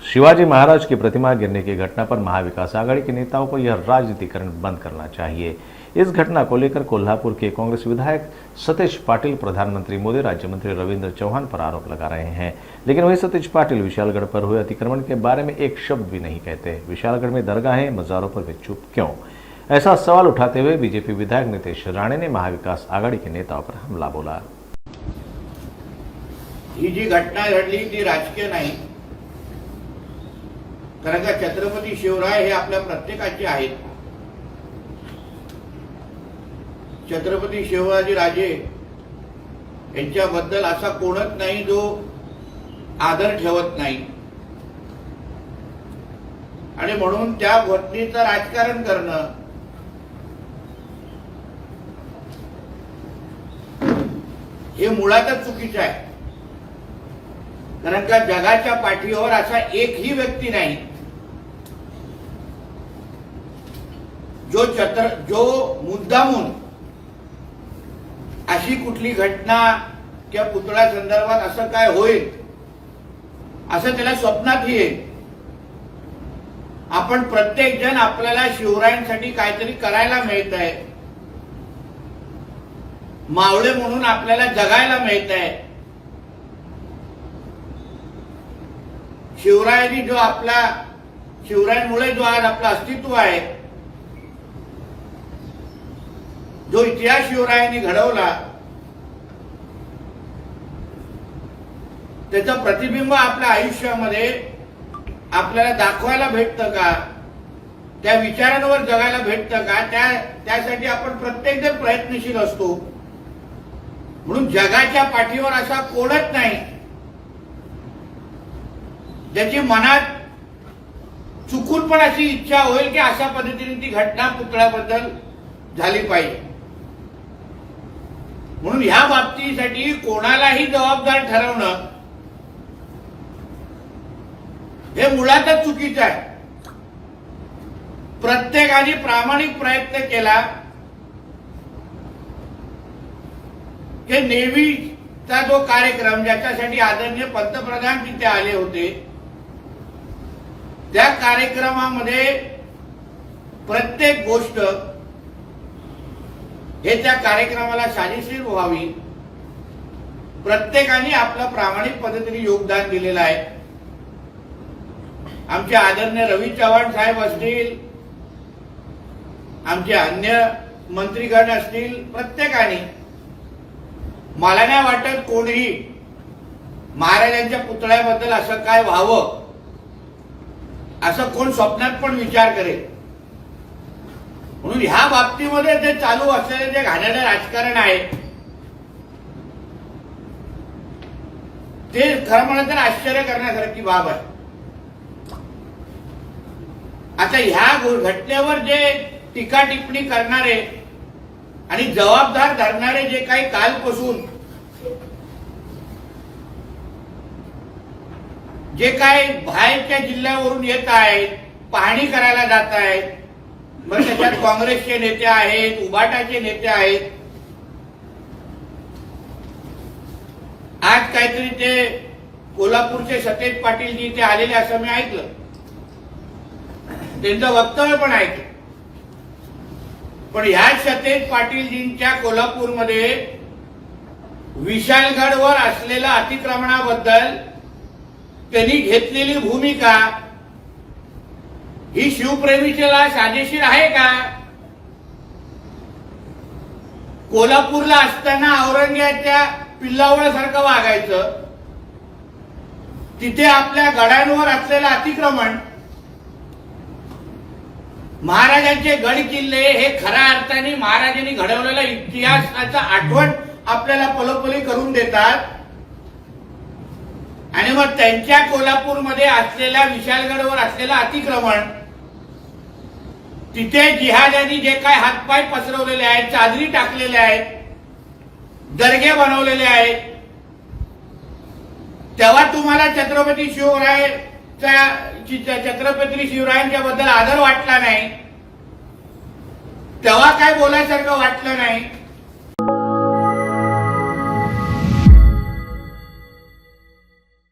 शिवाजी महाराज की प्रतिमा गिरने की घटना पर महाविकास आघाड़ी के नेताओं को यह राजनीतिकरण बंद करना चाहिए। इस घटना को लेकर कोल्हापुर के कांग्रेस विधायक सतीश पाटिल प्रधानमंत्री मोदी, राज्य मंत्री रविंद्र चौहान पर आरोप लगा रहे हैं, लेकिन वही सतीश पाटिल विशालगढ़ पर हुए अतिक्रमण के बारे में एक शब्द भी नहीं कहते। विशालगढ़ में दरगाहें, मज़ारों पर वे चुप क्यों? ऐसा सवाल उठाते हुए बीजेपी विधायक नितेश राणे ने महाविकास आघाड़ी के नेताओं पर हमला बोला। ही जी घटना घडली ती राजकीय नाही, कारण का छत्रपती शिवराय हे आपल्या प्रत्येकाचे आहेत। छत्रपती शिवाजी राजे यांच्याबद्दल असा कोणच नाही जो आदर ठेवत नाही, आणि म्हणून त्या घटनेचं राजकारण करणं हे मुळातच चुकीचं आहे। कारण का जगाच्या पाठीवर असा एकही व्यक्ती नाही जो मुद्दामून अशी कुठली घटना किंवा पुतळा संदर्भात असं काय होईल असं त्याला स्वप्नात येईल। आपण प्रत्येक जण आपल्याला शिवरायांसाठी काहीतरी करायला मिळत आहे, मावळे म्हणून आपल्याला जगायला मिळत आहे। शिवरायांनी जो आपला शिवरायांमुळे जो आज आपलं अस्तित्व आहे, जो इतिहास शिवरायांनी घडवला, त्याचं प्रतिबिंब आपल्या आयुष्यामध्ये आपल्याला दाखवायला भेटतं का? त्या विचारांवर जगायला भेटतं का? त्यासाठी आपण प्रत्येक जण प्रयत्नशील असतो। म्हणून जगाच्या पाठीवर असा कोणच नाही ज्याची मनात चुकून पण अशी इच्छा होईल की अशा पद्धतीने ती घटना पुतळ्याबद्दल झाली पाहिजे। म्हणून ह्या बाबतीसाठी कोणालाही जबाबदार ठरवणं हे मुळातच चुकीचं आहे। प्रत्येकाने प्रामाणिक प्रयत्न केला की नेव्हीचा जो कार्यक्रम ज्याच्यासाठी आदरणीय पंतप्रधान तिथे आले होते, त्या कार्यक्रमामध्ये प्रत्येक गोष्ट हे त्या कार्यक्रमाला साजेशीर व्हावी, प्रत्येकाने आपलं प्रामाणिक पद्धतीने योगदान दिलेलं आहे। आमचे आदरणीय रवी चव्हाण साहेब असतील, आमचे अन्य मंत्रीगण असतील, प्रत्येकाने, मला नाही वाटत कोणीही महाराजांच्या पुतळ्याबद्दल असं काय व्हावं असं कोण स्वप्नात पण विचार करेल। म्हणून ह्या बाबतीमध्ये जे चालू असलेले जे घाणेरडे राजकारण आहे ते खरं म्हणलं तर आश्चर्य करण्यासारखी बाब आहे। आता ह्या घटनेवर जे टीका टिप्पणी करणारे आणि जबाबदार धरणारे जे काही कालपासून जे काही बाहेरच्या जिल्ह्यावरून येत आहेत, पाहणी करायला जात आहेत, मग त्याच्यात काँग्रेसचे नेते आहेत, उबाटाचे नेते आहेत। आज काहीतरी ते कोल्हापूरचे सतेज पाटील जी इथे आलेले असं मी ऐकलं, त्यांचं वक्तव्य पण ऐकलं। पण ह्या सतेज पाटीलजींच्या कोल्हापूरमध्ये विशालगडवर असलेल्या अतिक्रमणाबद्दल त्यांनी घेतलेली भूमिका ही शिवप्रेमीला साजेशीर आहे का? कोल्हापूरला असताना औरंगजेबाच्या पिल्लावळासारखं वागायचं, तिथे आपल्या गडांवर असलेलं अतिक्रमण, महाराजांचे गड किल्ले हे खऱ्या अर्थाने महाराजांनी घडवलेला इतिहासाचा आठवण आपल्याला पलोपली करून देतात, आणि मग त्यांच्या कोल्हापूरमध्ये असलेल्या विशालगडवर असलेलं अतिक्रमण, तिथे जिहाद्यांनी जे काय हातपाय पसरवलेले आहेत, चादरी टाकलेल्या आहेत, दर्गे बनवलेले आहेत, तेव्हा तुम्हाला छत्रपती शिवरायांच्या बद्दल आदर वाटला नाही, तेव्हा काय बोलायसारखं वाटलं नाही।